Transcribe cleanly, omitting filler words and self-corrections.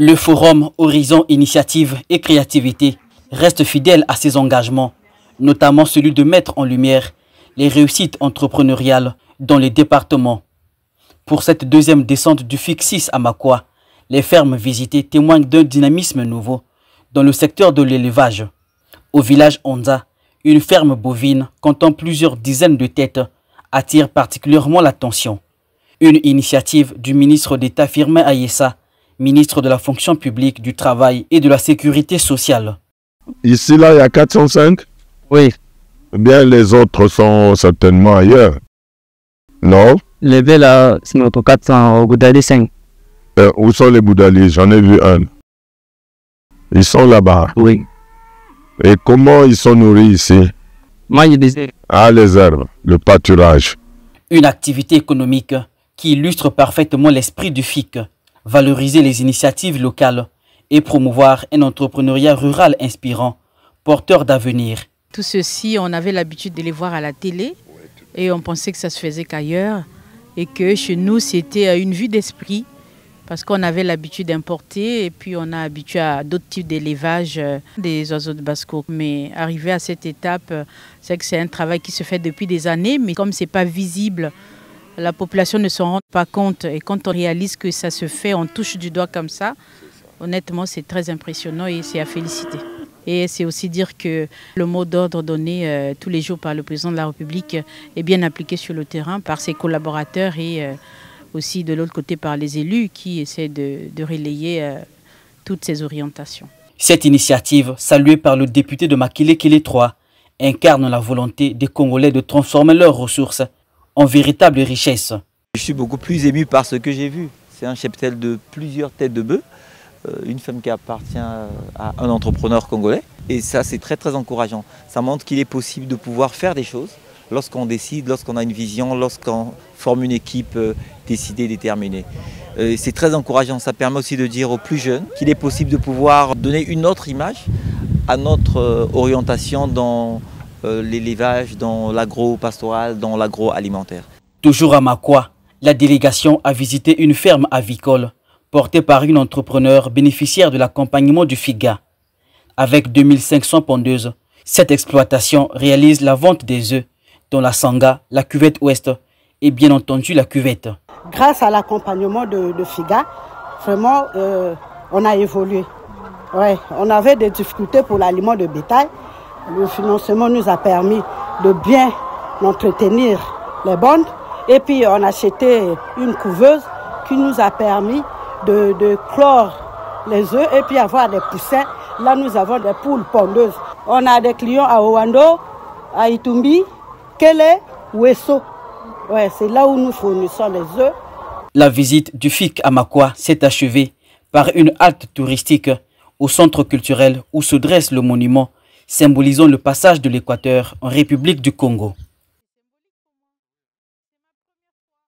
Le forum Horizon Initiative et Créativité reste fidèle à ses engagements, notamment celui de mettre en lumière les réussites entrepreneuriales dans les départements. Pour cette deuxième descente du FIC 6 à Makwa, les fermes visitées témoignent d'un dynamisme nouveau dans le secteur de l'élevage. Au village Onza, une ferme bovine comptant plusieurs dizaines de têtes attire particulièrement l'attention. Une initiative du ministre d'État Firmin Ayessa, ministre de la fonction publique, du travail et de la sécurité sociale. Ici, là, il y a 405? Oui. Eh bien, les autres sont certainement ailleurs. Non? Les belles, là, c'est notre 400 au Boudali 5. Où sont les Boudali? J'en ai vu un. Ils sont là-bas. Oui. Et comment ils sont nourris ici? Moi, je disais. Ah, les herbes, le pâturage. Une activité économique qui illustre parfaitement l'esprit du FIC. Valoriser les initiatives locales et promouvoir un entrepreneuriat rural inspirant, porteur d'avenir. Tout ceci, on avait l'habitude de les voir à la télé et on pensait que ça se faisait qu'ailleurs et que chez nous, c'était une vue d'esprit parce qu'on avait l'habitude d'importer et puis on a habitué à d'autres types d'élevage des oiseaux de basse-cour. Mais arrivé à cette étape, c'est que c'est un travail qui se fait depuis des années, mais comme ce n'est pas visible, la population ne s'en rend pas compte et quand on réalise que ça se fait, on touche du doigt comme ça, honnêtement c'est très impressionnant et c'est à féliciter. Et c'est aussi dire que le mot d'ordre donné tous les jours par le président de la République est bien appliqué sur le terrain par ses collaborateurs et aussi de l'autre côté par les élus qui essaient de relayer toutes ces orientations. Cette initiative, saluée par le député de Makele-Kele 3, incarne la volonté des Congolais de transformer leurs ressources en véritable richesse. Je suis beaucoup plus ému par ce que j'ai vu. C'est un cheptel de plusieurs têtes de bœuf, une femme qui appartient à un entrepreneur congolais. Et ça, c'est très très encourageant. Ça montre qu'il est possible de pouvoir faire des choses lorsqu'on décide, lorsqu'on a une vision, lorsqu'on forme une équipe décidée, déterminée. C'est très encourageant. Ça permet aussi de dire aux plus jeunes qu'il est possible de pouvoir donner une autre image à notre orientation dans l'élevage, dans l'agro-pastoral, dans l'agroalimentaire. Toujours à Makwa, la délégation a visité une ferme avicole portée par une entrepreneur bénéficiaire de l'accompagnement du FIGA. Avec 2500 pondeuses, cette exploitation réalise la vente des œufs dans la Sanga, la cuvette ouest et bien entendu la cuvette. Grâce à l'accompagnement de FIGA, vraiment on a évolué. Ouais, on avait des difficultés pour l'aliment de bétail. Le financement nous a permis de bien entretenir les bandes. Et puis on a acheté une couveuse qui nous a permis de clore les œufs et puis avoir des poussins. Là nous avons des poules pondeuses. On a des clients à Owando, à Itumbi, Kele, Wesso. Ouais, c'est là où nous fournissons les œufs. La visite du FIC à Makwa s'est achevée par une halte touristique au centre culturel où se dresse le monument symbolisant le passage de l'Équateur en République du Congo.